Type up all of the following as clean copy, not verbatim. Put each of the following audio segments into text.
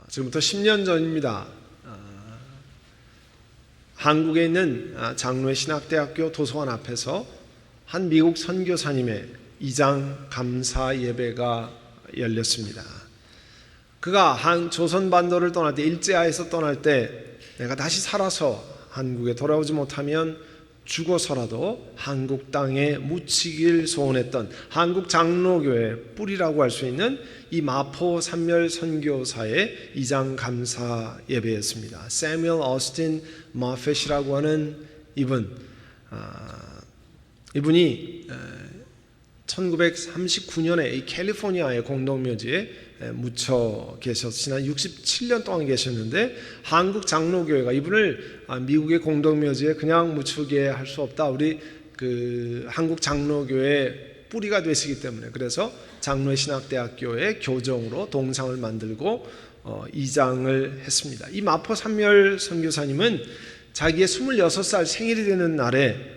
지금부터 10년 전입니다. 한국에 있는 장로회 신학대학교 도서관 앞에서 한 미국 선교사님의 이장 감사 예배가 열렸습니다. 그가 조선반도를 떠날 때, 일제하에서 떠날 때, 내가 다시 살아서 한국에 돌아오지 못하면 죽어서라도 한국 땅에 묻히길 소원했던 한국 장로교회 뿌리라고 할 수 있는 이 마포 산멸 선교사의 이장 감사 예배였습니다. 세뮤얼 어스틴 마펫이라고 하는 이분이 1939년에 이 캘리포니아의 공동묘지에 묻혀 계셔서 지난 67년 동안 계셨는데, 한국 장로교회가 이분을 미국의 공동묘지에 그냥 묻히게 할 수 없다, 우리 한국 장로교회 뿌리가 되시기 때문에, 그래서 장로회 신학대학교의 교정으로 동상을 만들고 이장을 했습니다. 이 마포 산멸 선교사님은 자기의 26살 생일이 되는 날에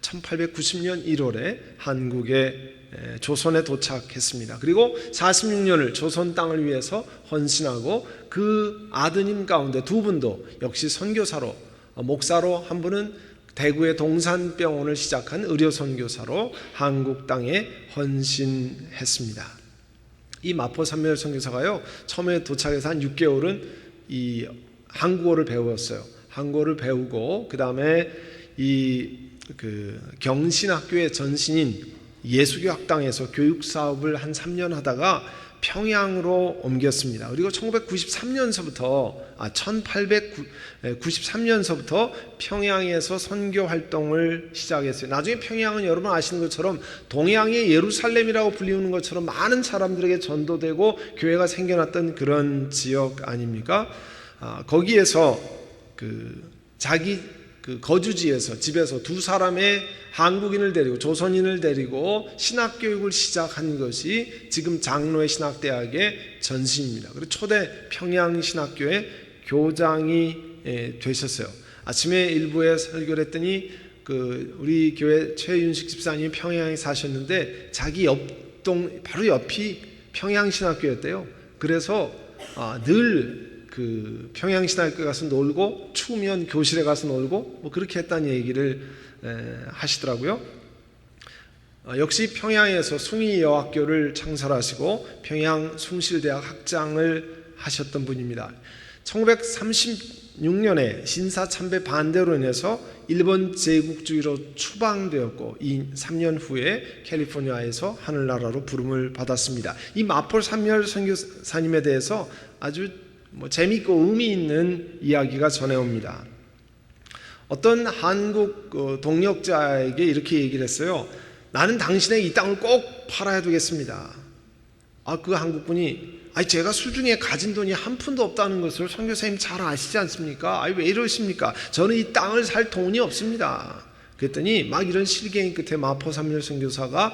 1890년 1월에 한국의 조선에 도착했습니다. 그리고 46년을 조선 땅을 위해서 헌신하고, 그 아드님 가운데 두 분도 역시 선교사로, 목사로, 한 분은 대구의 동산병원을 시작한 의료 선교사로 한국 땅에 헌신했습니다. 이 마포 산멸 선교사가요, 처음에 도착해서 한 6개월은 이 한국어를 배웠어요. 한국어를 배우고, 그 다음에 경신학교의 전신인 예수교 학당에서 교육사업을 한 3년 하다가 평양으로 옮겼습니다. 그리고 1893년서부터 평양에서 선교 활동을 시작했어요. 나중에 평양은 여러분 아시는 것처럼 동양의 예루살렘이라고 불리우는 것처럼 많은 사람들에게 전도되고 교회가 생겨났던 그런 지역 아닙니까? 거기에서 자기 거주지에서, 집에서 두 사람의 한국인을 데리고, 조선인을 데리고 신학교육을 시작한 것이 지금 장로회 신학대학의 전신입니다. 그리고 초대 평양신학교의 교장이 되셨어요. 아침에 일부에 설교를 했더니 우리 교회 최윤식 집사님이 평양에 사셨는데 자기 옆동 바로 옆이 평양신학교였대요. 그래서 늘 평양신학교 가서 놀고, 추우면 교실에 가서 놀고, 그렇게 했다는 얘기를 하시더라고요. 역시 평양에서 숭의여학교를 창설하시고 평양 숭실대학 학장을 하셨던 분입니다. 1936년에 신사참배 반대로 인해서 일본 제국주의로 추방되었고, 이 3년 후에 캘리포니아에서 하늘나라로 부름을 받았습니다. 이 마포 산멸 선교사님에 대해서 아주 재미있고 의미 있는 이야기가 전해옵니다. 어떤 한국 동역자에게 이렇게 얘기를 했어요. 나는 당신의 이 땅을 꼭 팔아야 되겠습니다. 그 한국분이 제가 수중에 가진 돈이 한 푼도 없다는 것을 선교사님 잘 아시지 않습니까? 왜 이러십니까? 저는 이 땅을 살 돈이 없습니다. 그랬더니 막 이런 실갱이 끝에 마포 산멸 선교사가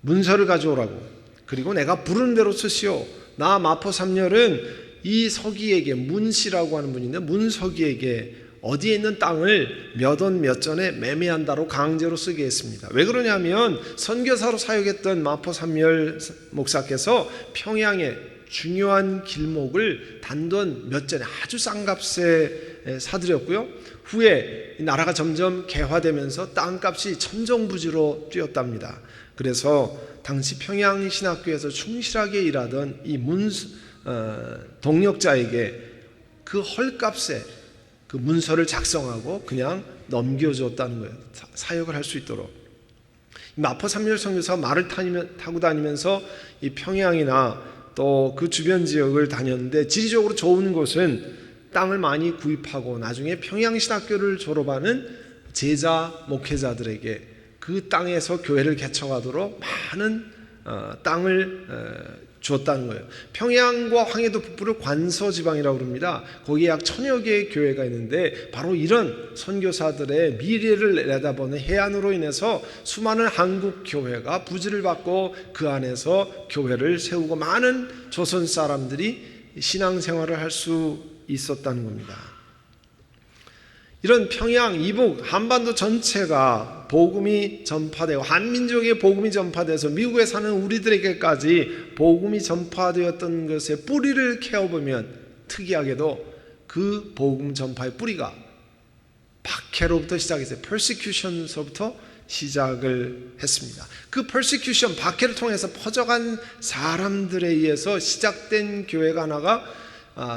문서를 가져오라고, 그리고 내가 부르는 대로 쓰시오. 나 마포 산멸은 이 서기에게, 문씨라고 하는 분인데 문서기에게 어디에 있는 땅을 몇 원 몇 전에 매매한다로 강제로 쓰게 했습니다. 왜 그러냐면 선교사로 사역했던 마포 산멸 목사께서 평양의 중요한 길목을 단돈 몇 전에 아주 싼 값에 사들였고요. 후에 나라가 점점 개화되면서 땅값이 천정부지로 뛰었답니다. 그래서 당시 평양신학교에서 충실하게 일하던 이 동역자에게 그 헐값에 그 문서를 작성하고 그냥 넘겨줬다는 거예요. 사역을 할 수 있도록. 마포 산멸 선교사가 말을 타고 다니면서 이 평양이나 또 그 주변 지역을 다녔는데, 지리적으로 좋은 곳은 땅을 많이 구입하고 나중에 평양신학교를 졸업하는 제자 목회자들에게 그 땅에서 교회를 개척하도록 많은 땅을 주었다는 거예요. 평양과 황해도 북부를 관서지방이라고 합니다. 거기에 약 1000여 개의 교회가 있는데, 바로 이런 선교사들의 미래를 내다보는 해안으로 인해서 수많은 한국 교회가 부지를 받고 그 안에서 교회를 세우고 많은 조선 사람들이 신앙생활을 할 수 있었다는 겁니다. 이런 평양, 이북, 한반도 전체가 복음이 전파되고 한민족의 복음이 전파돼서 미국에 사는 우리들에게까지 복음이 전파되었던 것의 뿌리를 캐어보면 특이하게도 그 복음 전파의 뿌리가 박해로부터 시작했어요. persecution서부터 시작을 했습니다. 그 persecution, 박해를 통해서 퍼져간 사람들에 의해서 시작된 교회가 하나가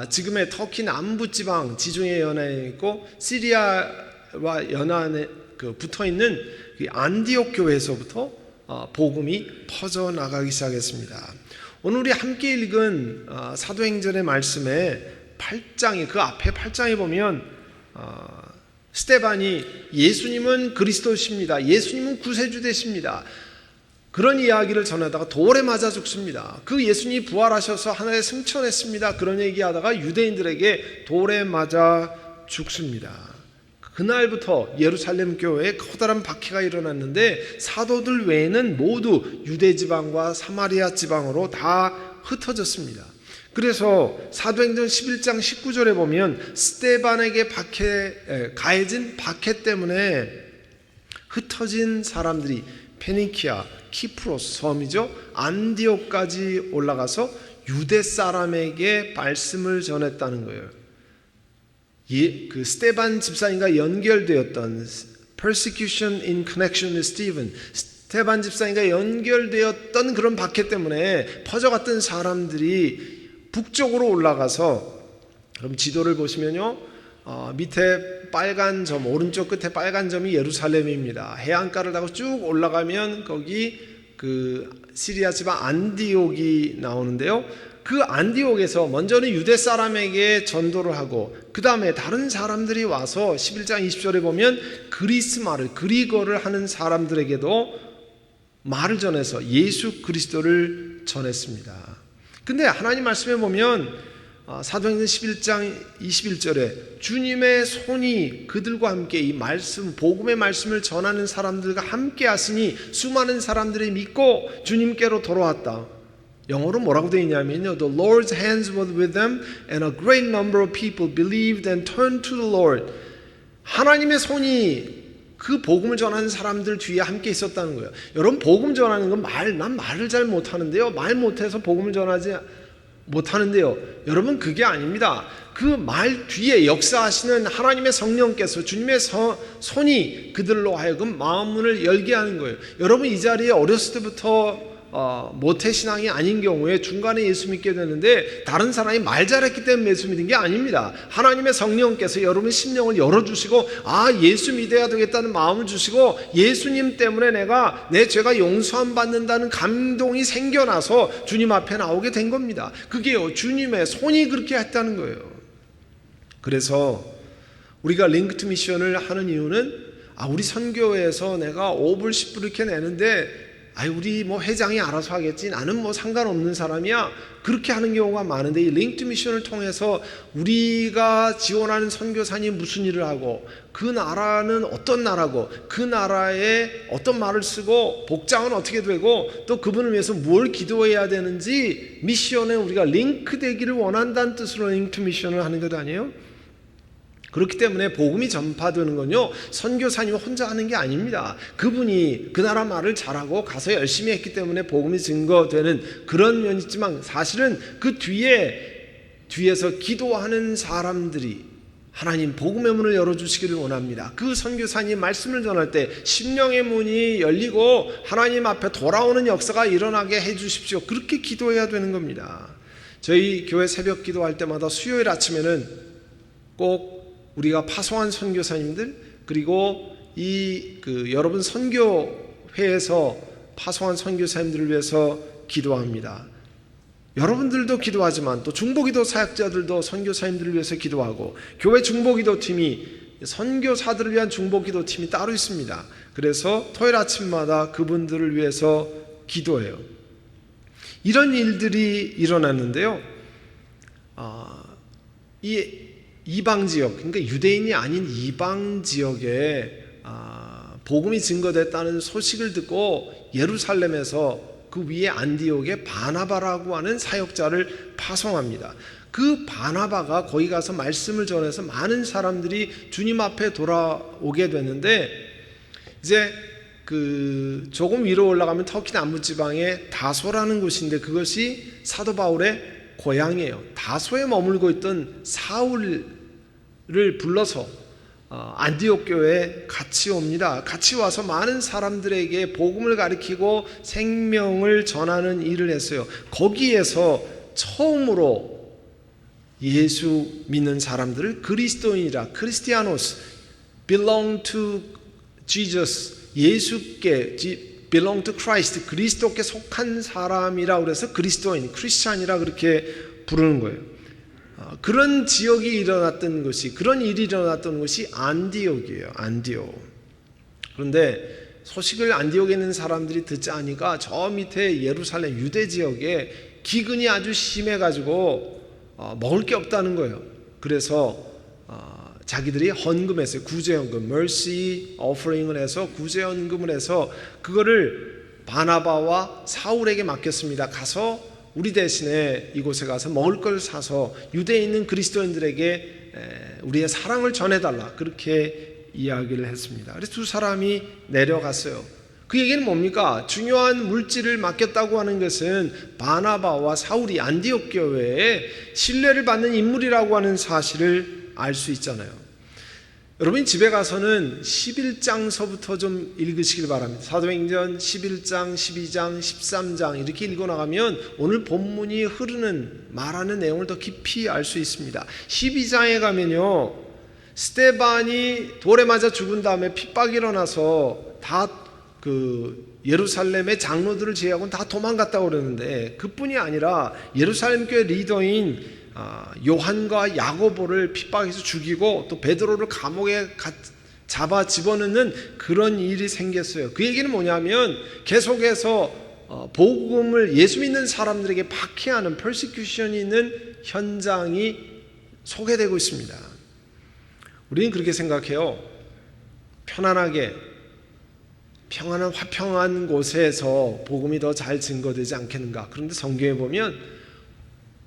지금의 터키 남부지방 지중해 연안에 있고 시리아와 연안에 붙어있는 그 안디옥 교회에서부터 복음이 퍼져나가기 시작했습니다. 오늘 우리 함께 읽은 사도행전의 말씀에 8장에 그 앞에 8장에 보면 스데반이 예수님은 그리스도십니다. 예수님은 구세주 되십니다. 그런 이야기를 전하다가 돌에 맞아 죽습니다. 그 예수님이 부활하셔서 하늘에 승천했습니다. 그런 얘기하다가 유대인들에게 돌에 맞아 죽습니다. 그날부터 예루살렘 교회에 커다란 박해가 일어났는데 사도들 외에는 모두 유대 지방과 사마리아 지방으로 다 흩어졌습니다. 그래서 사도행전 11장 19절에 보면 스데반에게 가해진 박해 때문에 흩어진 사람들이 페니키아, 키프로스 섬이죠, 안디옥까지 올라가서 유대 사람에게 말씀을 전했다는 거예요. 그 스데반 집사님과 연결되었던 persecution in connection with Stephen, 스데반 집사님과 연결되었던 그런 박해 때문에 퍼져갔던 사람들이 북쪽으로 올라가서, 그럼 지도를 보시면요, 밑에 빨간 점, 오른쪽 끝에 빨간 점이 예루살렘입니다. 해안가를 타고 쭉 올라가면 거기 그 시리아 지방 안디옥이 나오는데요. 그 안디옥에서 먼저는 유대 사람에게 전도를 하고 그 다음에 다른 사람들이 와서 11장 20절에 보면 그리스 말을, 그리거를 하는 사람들에게도 말을 전해서 예수 그리스도를 전했습니다. 근데 하나님 말씀에 보면 사도행전 11장 21절에 주님의 손이 그들과 함께 이 말씀, 복음의 말씀을 전하는 사람들과 함께 하시니 수많은 사람들이 믿고 주님께로 돌아왔다. 영어로 뭐라고 되어 있냐면요, The Lord's hands were with them and a great number of people believed and turned to the Lord. 하나님의 손이 그 복음을 전하는 사람들 뒤에 함께 있었다는 거예요. 여러분, 복음 전하는 건 난 말을 잘 못하는데요, 말 못해서 복음을 전하지 못하는데요, 여러분 그게 아닙니다. 그 말 뒤에 역사하시는 하나님의 성령께서, 주님의 손이 그들로 하여금 마음문을 열게 하는 거예요. 여러분 이 자리에 어렸을 때부터 모태신앙이 아닌 경우에 중간에 예수 믿게 되는데 다른 사람이 말 잘했기 때문에 예수 믿은 게 아닙니다. 하나님의 성령께서 여러분 심령을 열어주시고 예수 믿어야 되겠다는 마음을 주시고 예수님 때문에 내 죄가 용서함 받는다는 감동이 생겨나서 주님 앞에 나오게 된 겁니다. 그게요, 주님의 손이 그렇게 했다는 거예요. 그래서 우리가 링크드 미션을 하는 이유는 우리 선교회에서 내가 5불 10불 이렇게 내는데 우리 회장이 알아서 하겠지, 나는 상관없는 사람이야, 그렇게 하는 경우가 많은데, 이 링크드 미션을 통해서 우리가 지원하는 선교사님이 무슨 일을 하고 그 나라는 어떤 나라고 그 나라에 어떤 말을 쓰고 복장은 어떻게 되고 또 그분을 위해서 뭘 기도해야 되는지 미션에 우리가 링크되기를 원한다는 뜻으로 링크드 미션을 하는 것 아니에요? 그렇기 때문에 복음이 전파되는 건요, 선교사님이 혼자 하는 게 아닙니다. 그분이 그 나라 말을 잘하고 가서 열심히 했기 때문에 복음이 증거되는 그런 면이 있지만, 사실은 그 뒤에서 기도하는 사람들이 하나님 복음의 문을 열어주시기를 원합니다. 그 선교사님 말씀을 전할 때 심령의 문이 열리고 하나님 앞에 돌아오는 역사가 일어나게 해주십시오. 그렇게 기도해야 되는 겁니다. 저희 교회 새벽 기도할 때마다 수요일 아침에는 꼭 우리가 파송한 선교사님들, 그리고 여러분 선교회에서 파송한 선교사님들을 위해서 기도합니다. 여러분들도 기도하지만 또 중보기도 사역자들도 선교사님들을 위해서 기도하고, 교회 중보기도 팀이, 선교사들을 위한 중보기도 팀이 따로 있습니다. 그래서 토요일 아침마다 그분들을 위해서 기도해요. 이런 일들이 일어났는데요, 이방 지역, 그러니까 유대인이 아닌 이방 지역에 복음이 증거됐다는 소식을 듣고 예루살렘에서 그 위에 안디옥에 바나바라고 하는 사역자를 파송합니다. 그 바나바가 거기 가서 말씀을 전해서 많은 사람들이 주님 앞에 돌아오게 되는데, 이제 조금 위로 올라가면 터키 남부지방에 다소라는 곳인데 그것이 사도 바울의 고향이에요. 다소에 머물고 있던 사울을 불러서 안디옥 교회에 같이 옵니다. 같이 와서 많은 사람들에게 복음을 가르치고 생명을 전하는 일을 했어요. 거기에서 처음으로 예수 믿는 사람들을 그리스도인이라, 크리스티아노스, belong to Jesus, 예수께, belong to Christ, 그리스도께 속한 사람이라 그래서 그리스도인, 크리스찬이라 그렇게 부르는 거예요. 그런 지역이 일어났던 것이, 그런 일이 일어났던 것이 안디옥이에요. 안디옥. 그런데 소식을 안디옥에 있는 사람들이 듣지 않으니까 저 밑에 예루살렘 유대 지역에 기근이 아주 심해가지고 먹을 게 없다는 거예요. 그래서 자기들이 헌금했어요. 구제헌금, mercy offering을 해서 구제헌금을 해서 그거를 바나바와 사울에게 맡겼습니다. 가서 우리 대신에 이곳에 가서 먹을 걸 사서 유대에 있는 그리스도인들에게 우리의 사랑을 전해달라, 그렇게 이야기를 했습니다. 그래서 두 사람이 내려갔어요. 그 얘기는 뭡니까? 중요한 물질을 맡겼다고 하는 것은 바나바와 사울이 안디옥 교회에 신뢰를 받는 인물이라고 하는 사실을 알 수 있잖아요. 여러분이 집에 가서는 11장서부터 좀 읽으시길 바랍니다. 사도행전 11장, 12장, 13장 이렇게 읽어나가면 오늘 본문이 흐르는 말하는 내용을 더 깊이 알 수 있습니다. 12장에 가면요, 스데반이 돌에 맞아 죽은 다음에 핍박이 일어나서 다 예루살렘의 장로들을 제외하고는 다 도망갔다고 그러는데, 그뿐이 아니라 예루살렘 교회 리더인 요한과 야고보를 핍박해서 죽이고 또 베드로를 감옥에 잡아 집어넣는 그런 일이 생겼어요. 그 얘기는 뭐냐면 계속해서 복음을 예수 믿는 사람들에게 박해하는 persecution이 있는 현장이 소개되고 있습니다. 우리는 그렇게 생각해요. 편안하게 평안한 화평한 곳에서 복음이 더 잘 증거되지 않겠는가. 그런데 성경에 보면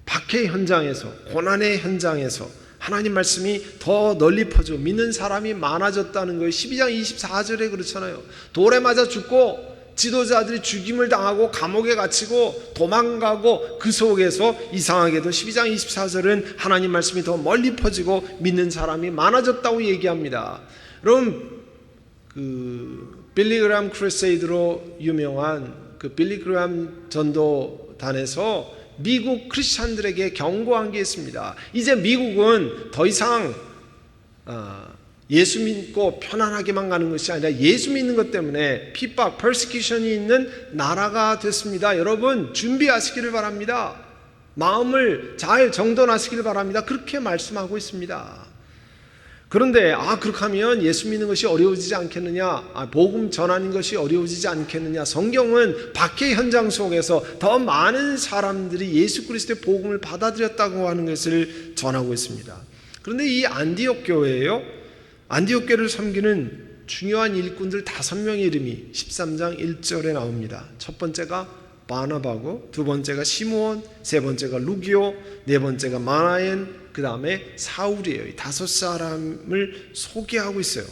박해 현장에서, 고난의 현장에서 하나님 말씀이 더 널리 퍼지고 믿는 사람이 많아졌다는 거예요. 12장 24절에 그렇잖아요. 돌에 맞아 죽고 지도자들이 죽임을 당하고 감옥에 갇히고 도망가고, 그 속에서 이상하게도 12장 24절은 하나님 말씀이 더 멀리 퍼지고 믿는 사람이 많아졌다고 얘기합니다. 여러분, 빌리 그레엄 크루세이드로 유명한 그 빌리 그레엄 전도단에서 미국 크리스찬들에게 경고한 게 있습니다. 이제 미국은 더 이상 예수 믿고 편안하게만 가는 것이 아니라 예수 믿는 것 때문에 핍박, persecution이 있는 나라가 됐습니다. 여러분 준비하시기를 바랍니다. 마음을 잘 정돈하시기를 바랍니다. 그렇게 말씀하고 있습니다. 그런데 그렇게 하면 예수 믿는 것이 어려워지지 않겠느냐, 복음 전하는 것이 어려워지지 않겠느냐. 성경은 박해 현장 속에서 더 많은 사람들이 예수 그리스도의 복음을 받아들였다고 하는 것을 전하고 있습니다. 그런데 이 안디옥 교회예요, 안디옥 교회를 섬기는 중요한 일꾼들 5명의 이름이 13장 1절에 나옵니다. 첫 번째가 바나바고, 두 번째가 시므온, 세 번째가 루기오, 네 번째가 마나엔, 그 다음에 사울이에요. 이 5사람을 소개하고 있어요.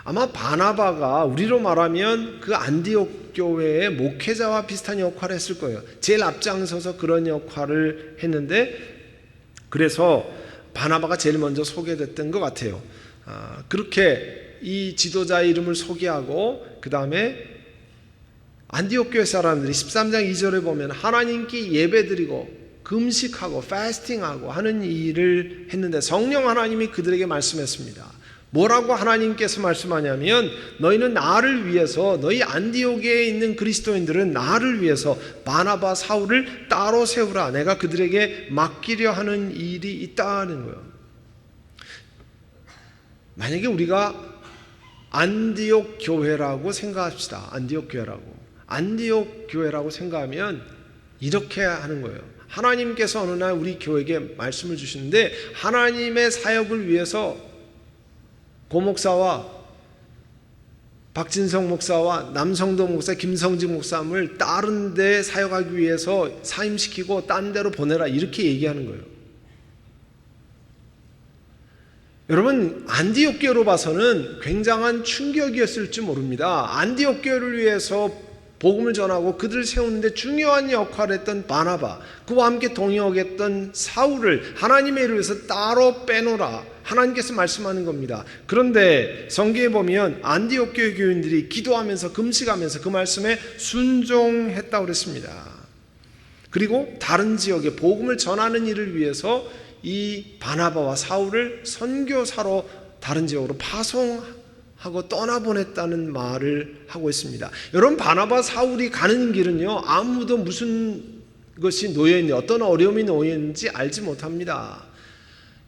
아마 바나바가 우리로 말하면 그 안디옥 교회의 목회자와 비슷한 역할을 했을 거예요. 제일 앞장서서 그런 역할을 했는데, 그래서 바나바가 제일 먼저 소개됐던 것 같아요. 그렇게 이 지도자의 이름을 소개하고, 그 다음에 안디옥 교회 사람들이 13장 2절에 보면 하나님께 예배드리고 금식하고 패스팅하고 하는 일을 했는데, 성령 하나님이 그들에게 말씀했습니다. 뭐라고 하나님께서 말씀하냐면, 너희는 나를 위해서, 너희 안디옥에 있는 그리스도인들은 나를 위해서 바나바 사울을 따로 세우라. 내가 그들에게 맡기려 하는 일이 있다는 거예요. 만약에 우리가 안디옥 교회라고 생각합시다. 안디옥 교회라고. 안디옥 교회라고 생각하면 이렇게 하는 거예요. 하나님께서 어느 날 우리 교회에게 말씀을 주시는데, 하나님의 사역을 위해서 고 목사와 박진성 목사와 남성도 목사, 김성직 목사를 다른 데 사역하기 위해서 사임시키고 딴 데로 보내라, 이렇게 얘기하는 거예요. 여러분, 안디옥 교회로 봐서는 굉장한 충격이었을지 모릅니다. 안디옥 교회를 위해서 복음을 전하고 그들을 세우는데 중요한 역할을 했던 바나바, 그와 함께 동역했던 사울을 하나님의 일을 위해서 따로 빼놓으라, 하나님께서 말씀하는 겁니다. 그런데 성경에 보면 안디옥 교회 교인들이 기도하면서 금식하면서 그 말씀에 순종했다고 그랬습니다. 그리고 다른 지역에 복음을 전하는 일을 위해서 이 바나바와 사울을 선교사로 다른 지역으로 파송하고 떠나보냈다는 말을 하고 있습니다. 여러분, 바나바 사울이 가는 길은요, 아무도 무슨 것이 놓여있는지, 어떤 어려움이 놓여있는지 알지 못합니다.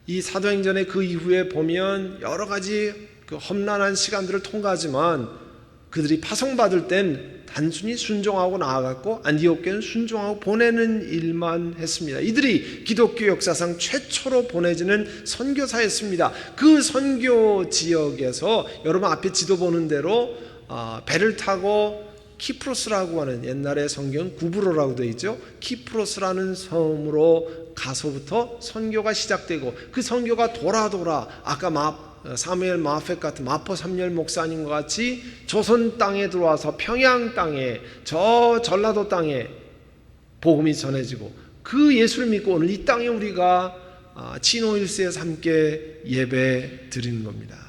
이 사도행전의 그 이후에 보면 여러 가지 그 험난한 시간들을 통과하지만 그들이 파송받을 땐 단순히 순종하고 나아갔고 안디옥 교회는 순종하고 보내는 일만 했습니다. 이들이 기독교 역사상 최초로 보내지는 선교사였습니다. 그 선교 지역에서 여러분 앞에 지도 보는 대로 배를 타고 키프로스라고 하는, 옛날에 성경은 구브로라고 되어 있죠. 키프로스라는 섬으로 가서부터 선교가 시작되고 그 선교가 돌아 아까 사무엘 마페 같은 마포 삼열 목사님과 같이 조선 땅에 들어와서 평양 땅에, 저 전라도 땅에 복음이 전해지고 그 예수를 믿고 오늘 이 땅에 우리가 치노일스에서 함께 예배 드리는 겁니다.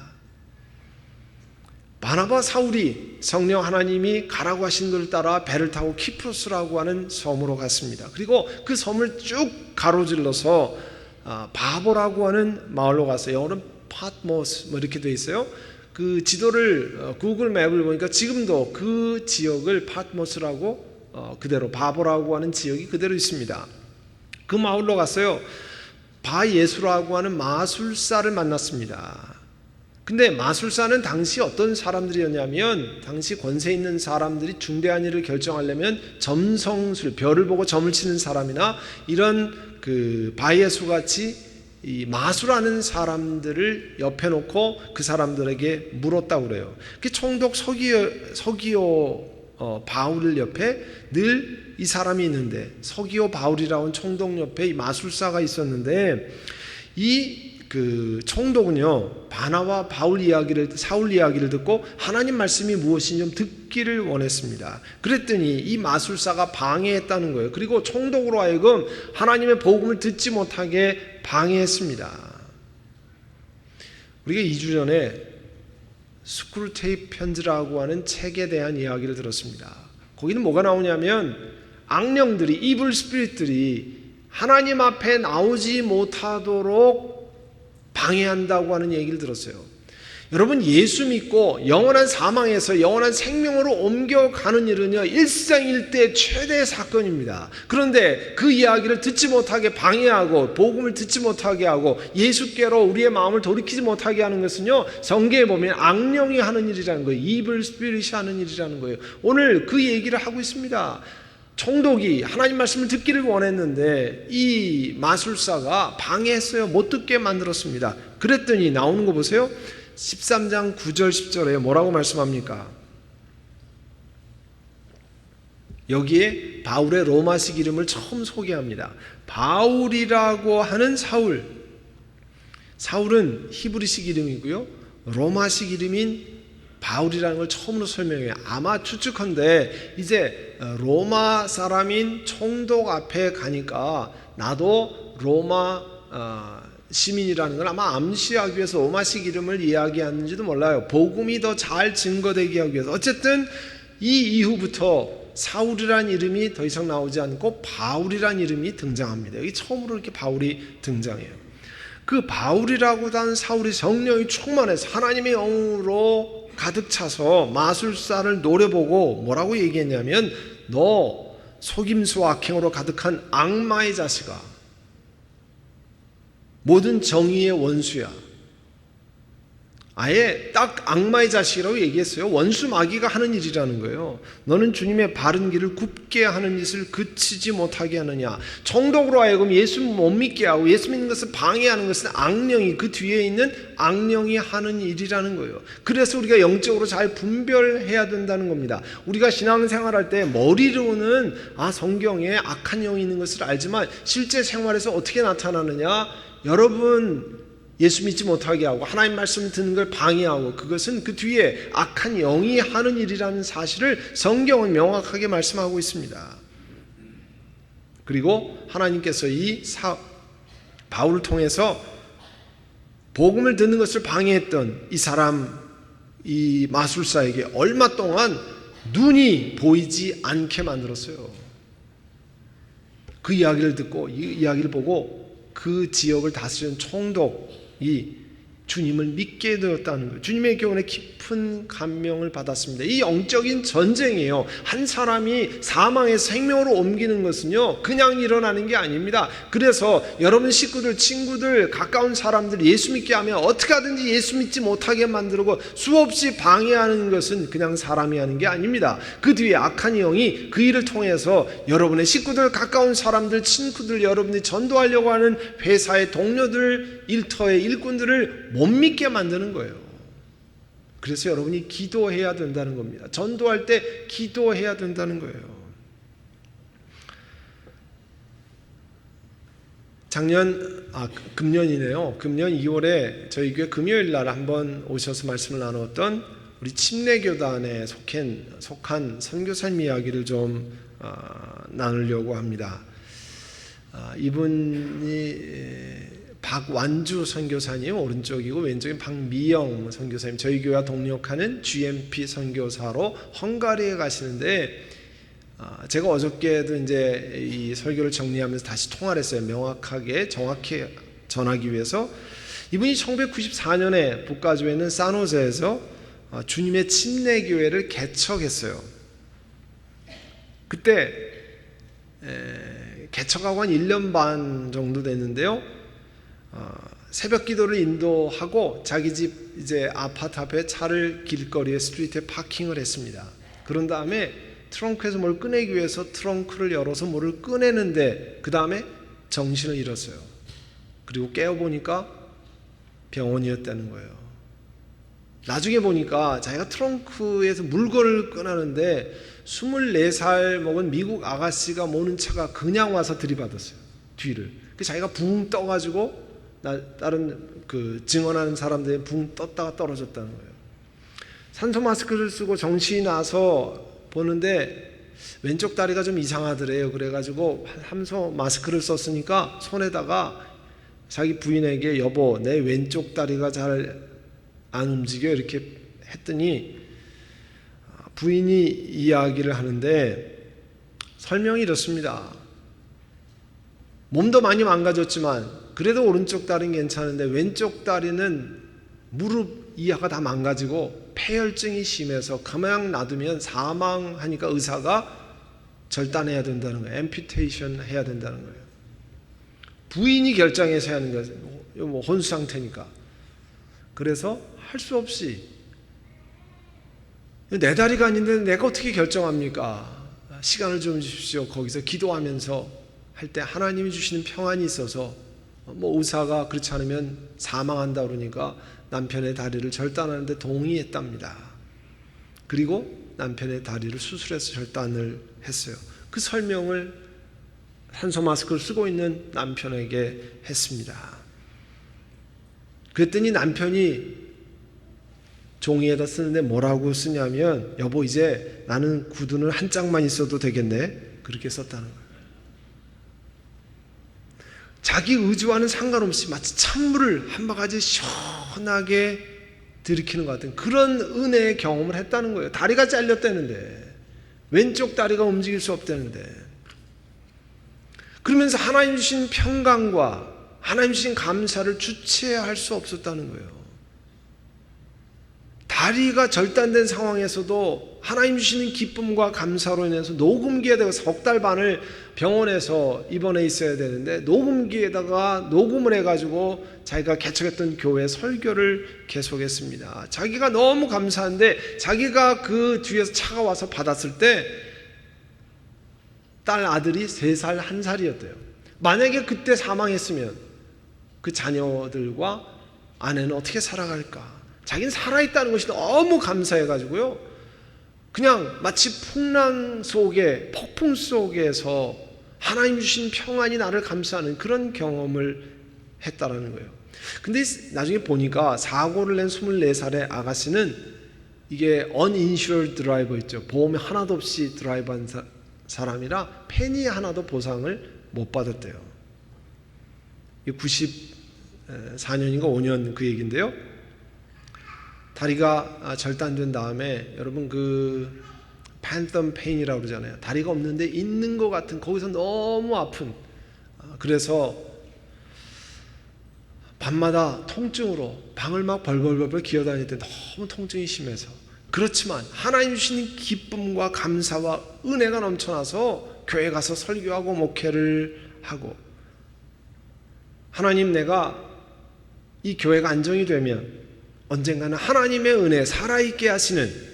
바나바 사울이 성령 하나님이 가라고 하신 것을 따라 배를 타고 키프로스라고 하는 섬으로 갔습니다. 그리고 그 섬을 쭉 가로질러서 바보라고 하는 마을로 갔어요. 영어로는 파트모스 이렇게 되어 있어요. 그 지도를 구글 맵을 보니까 지금도 그 지역을 파트모스라고 그대로 바보라고 하는 지역이 그대로 있습니다. 그 마을로 갔어요. 바예수라고 하는 마술사를 만났습니다. 근데 마술사는 당시 어떤 사람들이었냐면, 당시 권세 있는 사람들이 중대한 일을 결정하려면 점성술, 별을 보고 점을 치는 사람이나 이런 그 바예수 같이 이 마술하는 사람들을 옆에 놓고 그 사람들에게 물었다고 그래요. 그 총독 서기오 바울 옆에 늘 이 사람이 있는데, 서기오 바울이라고 하는 총독 옆에 이 마술사가 있었는데, 그 총독은요, 바나와 사울 이야기를 듣고 하나님 말씀이 무엇인지 좀 듣기를 원했습니다. 그랬더니 이 마술사가 방해했다는 거예요. 그리고 총독으로 하여금 하나님의 복음을 듣지 못하게 방해했습니다. 우리가 2주 전에 스크루테이프 편지라고 하는 책에 대한 이야기를 들었습니다. 거기는 뭐가 나오냐면, 악령들이, 이블 스피릿들이 하나님 앞에 나오지 못하도록 방해한다고 하는 얘기를 들었어요. 여러분, 예수 믿고 영원한 사망에서 영원한 생명으로 옮겨가는 일은요, 일생일대 최대의 사건입니다. 그런데 그 이야기를 듣지 못하게 방해하고 복음을 듣지 못하게 하고 예수께로 우리의 마음을 돌이키지 못하게 하는 것은요, 성경에 보면 악령이 하는 일이라는 거예요. 이블 스피릿이 하는 일이라는 거예요. 오늘 그 얘기를 하고 있습니다. 총독이 하나님 말씀을 듣기를 원했는데 이 마술사가 방해했어요. 못 듣게 만들었습니다. 그랬더니 나오는 거 보세요. 13장 9절 10절에 뭐라고 말씀합니까? 여기에 바울의 로마식 이름을 처음 소개합니다. 바울이라고 하는 사울은 히브리식 이름이고요, 로마식 이름인 바울이라는 걸 처음으로 설명해요. 아마 추측컨대 이제 로마 사람인 총독 앞에 가니까 나도 로마 시민이라는 걸 아마 암시하기 위해서 로마식 이름을 이야기하는지도 몰라요. 복음이 더 잘 증거되게 하기 위해서. 어쨌든 이 이후부터 사울이라는 이름이 더 이상 나오지 않고 바울이라는 이름이 등장합니다. 여기 처음으로 이렇게 바울이 등장해요. 그 바울이라고 하는 사울이 성령이 충만해서 하나님의 영으로 가득 차서 마술사를 노려보고 뭐라고 얘기했냐면, 너 속임수와 악행으로 가득한 악마의 자식아, 모든 정의의 원수야. 아예 딱 악마의 자식이라고 얘기했어요. 원수 마귀가 하는 일이라는 거예요. 너는 주님의 바른 길을 굽게 하는 짓을 그치지 못하게 하느냐. 총독으로 하여금 예수 못 믿게 하고 예수 믿는 것을 방해하는 것은 악령이, 그 뒤에 있는 악령이 하는 일이라는 거예요. 그래서 우리가 영적으로 잘 분별해야 된다는 겁니다. 우리가 신앙생활할 때 머리로는 성경에 악한 영이 있는 것을 알지만 실제 생활에서 어떻게 나타나느냐. 여러분 예수 믿지 못하게 하고 하나님 말씀 듣는 걸 방해하고, 그것은 그 뒤에 악한 영이 하는 일이라는 사실을 성경은 명확하게 말씀하고 있습니다. 그리고 하나님께서 바울을 통해서 복음을 듣는 것을 방해했던 이 사람, 이 마술사에게 얼마 동안 눈이 보이지 않게 만들었어요. 그 이야기를 듣고, 이 이야기를 보고 그 지역을 다스리는 총독이 주님을 믿게 되었다는 거예요. 주님의 교훈에 깊은 감명을 받았습니다. 이 영적인 전쟁이에요. 한 사람이 사망에서 생명으로 옮기는 것은요, 그냥 일어나는 게 아닙니다. 그래서 여러분 식구들, 친구들, 가까운 사람들 예수 믿게 하면 어떻게 하든지 예수 믿지 못하게 만들고 수없이 방해하는 것은 그냥 사람이 하는 게 아닙니다. 그 뒤에 악한 영이 그 일을 통해서 여러분의 식구들, 가까운 사람들, 친구들, 여러분이 전도하려고 하는 회사의 동료들, 일터의 일꾼들을 못 믿게 만드는 거예요. 그래서 여러분이 기도해야 된다는 겁니다. 전도할 때 기도해야 된다는 거예요. 금년이네요. 금년 2월에 저희 교회 금요일 날 한번 오셔서 말씀을 나누었던 우리 침례교단에 속한 선교사님 이야기를 좀 나누려고 합니다. 이분이 박완주 선교사님 오른쪽이고, 왼쪽인 박미영 선교사님, 저희 교회와 동역하는 GMP 선교사로 헝가리에 가시는데, 제가 어저께도 이제 이 설교를 정리하면서 다시 통화를 했어요. 명확하게 정확히 전하기 위해서. 이분이 1994년에 북가주에 있는 산호세에서 주님의 침례교회를 개척했어요. 그때 개척하고 한 1년 반 정도 됐는데요, 새벽 기도를 인도하고 자기 집 이제 아파트 앞에 차를 길거리에 스트리트에 파킹을 했습니다. 그런 다음에 트렁크에서 뭘 꺼내기 위해서 트렁크를 열어서 뭐를 꺼내는데 그 다음에 정신을 잃었어요. 그리고 깨어보니까 병원이었다는 거예요. 나중에 보니까 자기가 트렁크에서 물건을 꺼내는데 24살 먹은 미국 아가씨가 모는 차가 그냥 와서 들이받았어요. 뒤를. 자기가 붕 떠가지고 다른 그 증언하는 사람들이 붕 떴다가 떨어졌다는 거예요. 산소 마스크를 쓰고 정신이 나서 보는데 왼쪽 다리가 좀 이상하더래요. 그래가지고 산소 마스크를 썼으니까 손에다가 자기 부인에게 여보, 내 왼쪽 다리가 잘 안 움직여 이렇게 했더니 부인이 이야기를 하는데 설명이 이렇습니다. 몸도 많이 망가졌지만 그래도 오른쪽 다리는 괜찮은데 왼쪽 다리는 무릎 이하가 다 망가지고 폐혈증이 심해서 그냥 놔두면 사망하니까 의사가 절단해야 된다는 거예요. 앰퓨테이션 해야 된다는 거예요. 부인이 결정해서 하는 거예요. 뭐 혼수 상태니까. 그래서 할 수 없이 내 다리가 아닌데 내가 어떻게 결정합니까? 시간을 좀 주십시오. 거기서 기도하면서 할 때 하나님이 주시는 평안이 있어서 뭐 의사가 그렇지 않으면 사망한다 그러니까 남편의 다리를 절단하는데 동의했답니다. 그리고 남편의 다리를 수술해서 절단을 했어요. 그 설명을 산소 마스크를 쓰고 있는 남편에게 했습니다. 그랬더니 남편이 종이에다 쓰는데 뭐라고 쓰냐면 여보 이제 나는 구두는 한 짝만 있어도 되겠네, 그렇게 썼다는 거예요. 자기 의지와는 상관없이 마치 찬물을 한 바가지 시원하게 들이키는 것 같은 그런 은혜의 경험을 했다는 거예요. 다리가 잘렸다는데, 왼쪽 다리가 움직일 수 없다는데, 그러면서 하나님 주신 평강과 하나님 주신 감사를 주체할 수 없었다는 거예요. 다리가 절단된 상황에서도 하나님 주시는 기쁨과 감사로 인해서 녹음기에 대고 석 달 반을 병원에서 입원해 있어야 되는데 녹음기에다가 녹음을 해가지고 자기가 개척했던 교회 설교를 계속했습니다. 자기가 너무 감사한데 자기가 그 뒤에서 차가 와서 받았을 때 딸 아들이 3살, 1살이었대요. 만약에 그때 사망했으면 그 자녀들과 아내는 어떻게 살아갈까? 자기는 살아있다는 것이 너무 감사해가지고요, 그냥 마치 풍랑 속에, 폭풍 속에서 하나님 주신 평안이 나를 감싸는 그런 경험을 했다라는 거예요. 근데 나중에 보니까 사고를 낸 24살의 아가씨는 이게 uninsured driver 있죠. 보험이 하나도 없이 드라이브한 사람이라 페니 하나도 보상을 못 받았대요. 94년인가 5년 그 얘기인데요. 다리가 절단된 다음에 여러분 그 팬텀 페인이라고 그러잖아요. 다리가 없는데 있는 것 같은, 거기서 너무 아픈, 그래서 밤마다 통증으로 방을 막 벌벌벌 기어다닐 때 너무 통증이 심해서, 그렇지만 하나님 주시는 기쁨과 감사와 은혜가 넘쳐나서 교회 가서 설교하고 목회를 하고, 하나님, 내가 이 교회가 안정이 되면 언젠가는 하나님의 은혜, 살아있게 하시는,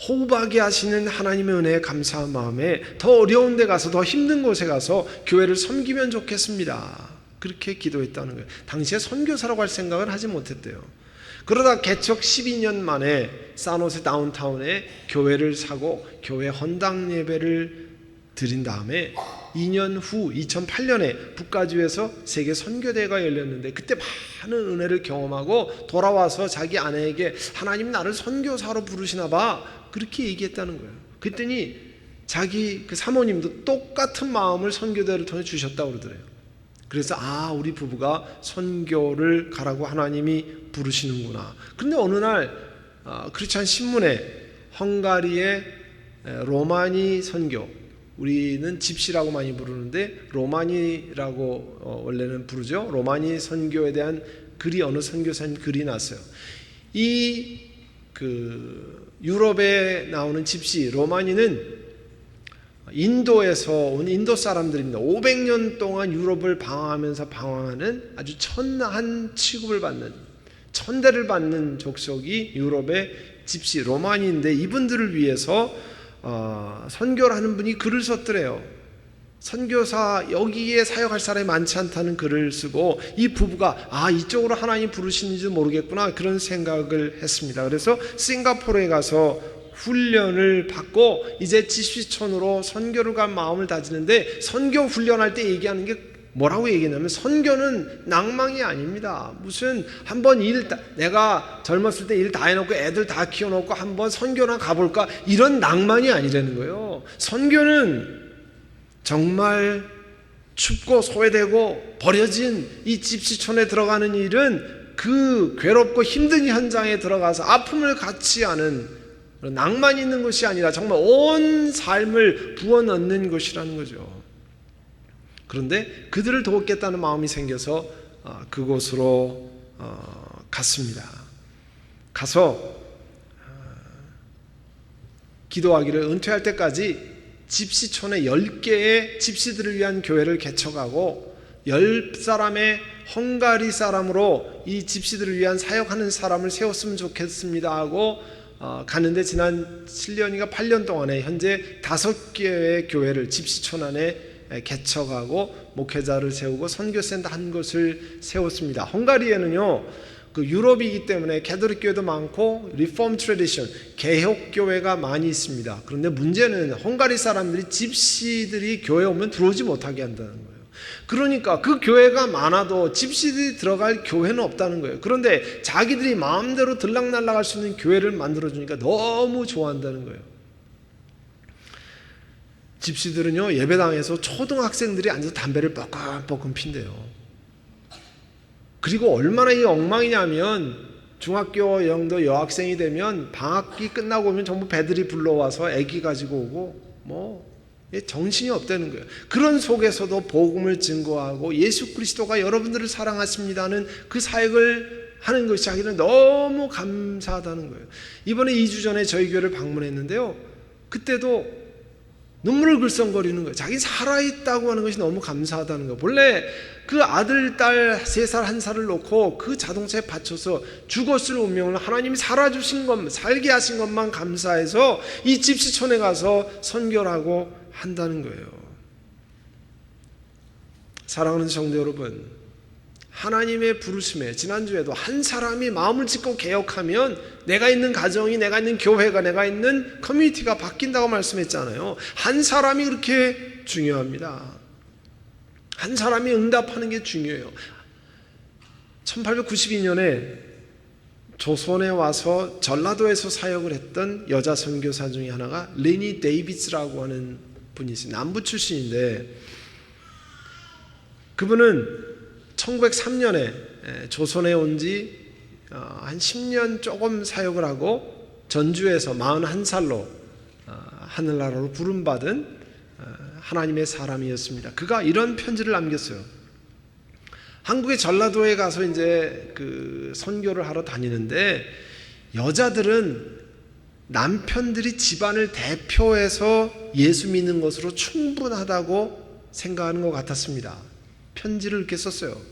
호흡하게 하시는 하나님의 은혜에 감사한 마음에 더 어려운 데 가서, 더 힘든 곳에 가서 교회를 섬기면 좋겠습니다. 그렇게 기도했다는 거예요. 당시에 선교사라고 할 생각을 하지 못했대요. 그러다 개척 12년 만에 사노세 다운타운에 교회를 사고 교회 헌당 예배를 드린 다음에 2년 후 2008년에 북가주에서 세계 선교대회가 열렸는데, 그때 많은 은혜를 경험하고 돌아와서 자기 아내에게 하나님 나를 선교사로 부르시나 봐, 그렇게 얘기했다는 거예요. 그랬더니 자기 그 사모님도 똑같은 마음을 선교대회를 통해 주셨다고 그러더래요. 그래서 우리 부부가 선교를 가라고 하나님이 부르시는구나. 그런데 어느 날 크리스찬 신문에 헝가리의 로마니 선교, 우리는 집시라고 많이 부르는데 로마니라고 원래는 부르죠. 로마니 선교에 대한 글이, 어느 선교사님 글이 났어요. 이 유럽에 나오는 집시 로마니는 인도에서 온 인도 사람들입니다. 500년 동안 유럽을 방황하면서 방황하는 아주 천한 취급을 받는, 천대를 받는 족속이 유럽의 집시 로마니인데, 이분들을 위해서 선교를 하는 분이 글을 썼더래요. 선교사, 여기에 사역할 사람이 많지 않다는 글을 쓰고, 이 부부가 이쪽으로 하나님 부르시는지 모르겠구나, 그런 생각을 했습니다. 그래서 싱가포르에 가서 훈련을 받고 이제 집시촌으로 선교를 갈 마음을 다지는데, 선교 훈련할 때 얘기하는 게 뭐라고 얘기하냐면, 선교는 낭망이 아닙니다. 무슨 한번 내가 젊었을 때 일 다 해놓고 애들 다 키워놓고 한번 선교나 가볼까, 이런 낭만이 아니라는 거예요. 선교는 정말 춥고 소외되고 버려진 이 집시촌에 들어가는 일은 그 괴롭고 힘든 현장에 들어가서 아픔을 같이 하는 낭만 있는 것이 아니라 정말 온 삶을 부어넣는 것이라는 거죠. 그런데 그들을 돕겠다는 마음이 생겨서 그곳으로 갔습니다. 가서 기도하기를 은퇴할 때까지 집시촌에 10개의 집시들을 위한 교회를 개척하고 10사람의 헝가리 사람으로 이 집시들을 위한 사역하는 사람을 세웠으면 좋겠습니다 하고 갔는데, 지난 7년인가 8년 동안에 현재 5개의 교회를 집시촌 안에 개척하고 목회자를 세우고 선교센터 한 곳을 세웠습니다. 헝가리에는요, 그 유럽이기 때문에 캐톨릭 교회도 많고 리폼 트래디션, 개혁 교회가 많이 있습니다. 그런데 문제는 헝가리 사람들이 집시들이 교회에 오면 들어오지 못하게 한다는 거예요. 그러니까 그 교회가 많아도 집시들이 들어갈 교회는 없다는 거예요. 그런데 자기들이 마음대로 들락날락할 수 있는 교회를 만들어주니까 너무 좋아한다는 거예요. 집시들은요, 예배당에서 초등학생들이 앉아서 담배를 뻐끔뻐끔 핀대요. 그리고 얼마나 이 엉망이냐면, 중학교 정도 여학생이 되면 방학기 끝나고 오면 전부 배들이 불러와서 애기 가지고 오고 정신이 없다는 거예요. 그런 속에서도 복음을 증거하고 예수 그리스도가 여러분들을 사랑하십니다는 그 사역을 하는 것이 자기는 너무 감사하다는 거예요. 이번에 2주 전에 저희 교회를 방문했는데요, 그때도 눈물을 글썽거리는 거예요. 자기 살아있다고 하는 것이 너무 감사하다는 거예요. 본래 그 아들, 딸 3살, 1살을 놓고 그 자동차에 받쳐서 죽었을 운명을 하나님이 살아주신 것만, 살게 하신 것만 감사해서 이 집시촌에 가서 선교를 하고 한다는 거예요. 사랑하는 성도 여러분, 하나님의 부르심에 지난주에도 한 사람이 마음을 짓고 개혁하면 내가 있는 가정이, 내가 있는 교회가, 내가 있는 커뮤니티가 바뀐다고 말씀했잖아요. 한 사람이 그렇게 중요합니다. 한 사람이 응답하는 게 중요해요. 1892년에 조선에 와서 전라도에서 사역을 했던 여자 선교사 중에 하나가 레니 데이비스라고 하는 분이 있어요. 남부 출신인데 그분은 1903년에 조선에 온 지 한 10년 조금 사역을 하고 전주에서 41살로 하늘나라로 부름받은 하나님의 사람이었습니다. 그가 이런 편지를 남겼어요. 한국의 전라도에 가서 이제 그 선교를 하러 다니는데 여자들은 남편들이 집안을 대표해서 예수 믿는 것으로 충분하다고 생각하는 것 같았습니다. 편지를 이렇게 썼어요.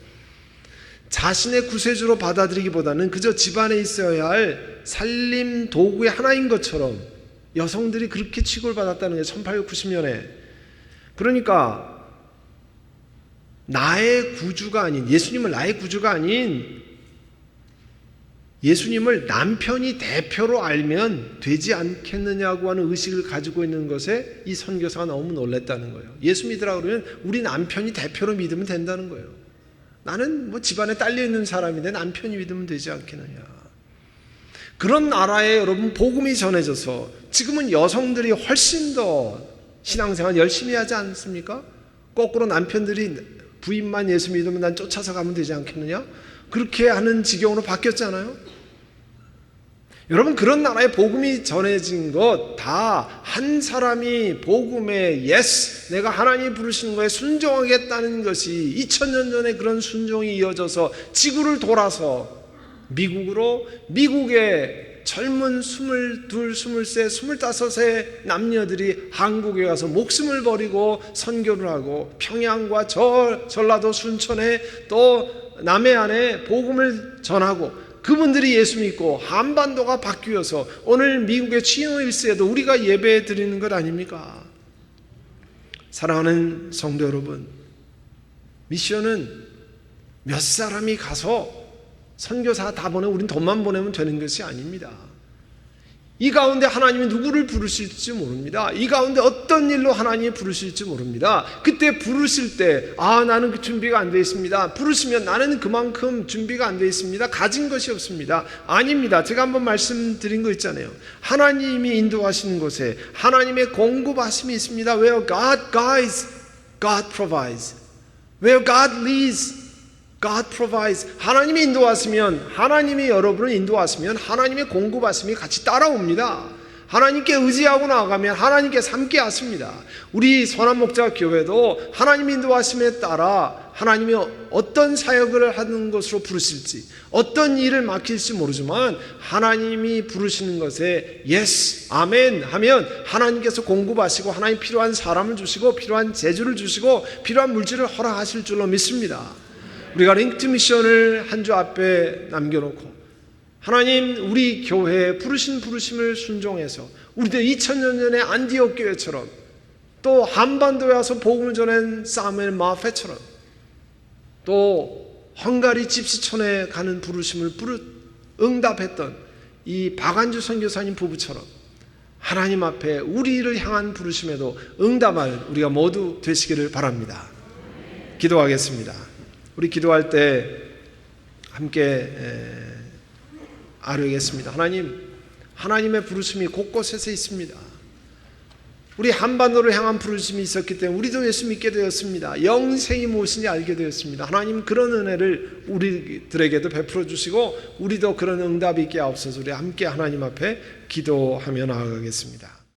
자신의 구세주로 받아들이기보다는 그저 집안에 있어야 할 살림 도구의 하나인 것처럼 여성들이 그렇게 취급을 받았다는 게 1890년에. 그러니까 나의 구주가 아닌, 예수님을 나의 구주가 아닌 예수님을 남편이 대표로 알면 되지 않겠느냐고 하는 의식을 가지고 있는 것에 이 선교사가 너무 놀랐다는 거예요. 예수 믿으라 그러면 우리 남편이 대표로 믿으면 된다는 거예요. 나는 뭐 집안에 딸려 있는 사람인데 남편이 믿으면 되지 않겠느냐. 그런 나라에 여러분 복음이 전해져서 지금은 여성들이 훨씬 더 신앙생활 열심히 하지 않습니까? 거꾸로 남편들이 부인만 예수 믿으면 난 쫓아서 가면 되지 않겠느냐? 그렇게 하는 지경으로 바뀌었잖아요. 여러분, 그런 나라에 복음이 전해진 것 다 한 사람이 복음에 yes, 내가 하나님 부르시는 거에 순종하겠다는 것이 2000년 전에 그런 순종이 이어져서 지구를 돌아서 미국의 젊은 22, 23, 25세 남녀들이 한국에 가서 목숨을 버리고 선교를 하고 평양과 전라도 순천에 또 남해안에 복음을 전하고 그분들이 예수 믿고 한반도가 바뀌어서 오늘 미국의 치노 힐스에도 우리가 예배 드리는 것 아닙니까? 사랑하는 성도 여러분, 미션은 몇 사람이 가서 선교사 다 보내고 우린 돈만 보내면 되는 것이 아닙니다. 이 가운데 하나님이 누구를 부르실지 모릅니다. 이 가운데 어떤 일로 하나님이 부르실지 모릅니다. 그때 부르실 때 나는 그 준비가 안 되어 있습니다. 부르시면 나는 그만큼 준비가 안 되어 있습니다. 가진 것이 없습니다. 아닙니다. 제가 한번 말씀드린 거 있잖아요. 하나님이 인도하시는 곳에 하나님의 공급하심이 있습니다. Where God guides, God provides. Where God leads, God provides. 하나님이 인도하시면, 하나님이 여러분을 인도하시면 하나님의 공급하심이 같이 따라옵니다. 하나님께 의지하고 나아가면 하나님께서 함께 하십니다. 우리 선한목자 교회도 하나님의 인도하심에 따라 하나님이 어떤 사역을 하는 것으로 부르실지, 어떤 일을 맡길지 모르지만 하나님이 부르시는 것에 yes, 아멘 하면 하나님께서 공급하시고 하나님 필요한 사람을 주시고 필요한 재주를 주시고 필요한 물질을 허락하실 줄로 믿습니다. 우리가 링크 미션을 한 주 앞에 남겨놓고 하나님 우리 교회에 부르신 부르심을 순종해서 우리도 2000년 전에 안디옥 교회처럼 또 한반도에 와서 복음을 전한 사무엘 마페처럼 또 헝가리 집시촌에 가는 부르심을 응답했던 이 박안주 선교사님 부부처럼 하나님 앞에 우리를 향한 부르심에도 응답할 우리가 모두 되시기를 바랍니다. 기도하겠습니다. 우리 기도할 때 함께 아뢰겠습니다. 하나님의 부르심이 곳곳에서 있습니다. 우리 한반도를 향한 부르심이 있었기 때문에 우리도 예수 믿게 되었습니다. 영생이 무엇인지 알게 되었습니다. 하나님 그런 은혜를 우리들에게도 베풀어 주시고 우리도 그런 응답이 있게 하옵소서. 우리 함께 하나님 앞에 기도하며 나아가겠습니다.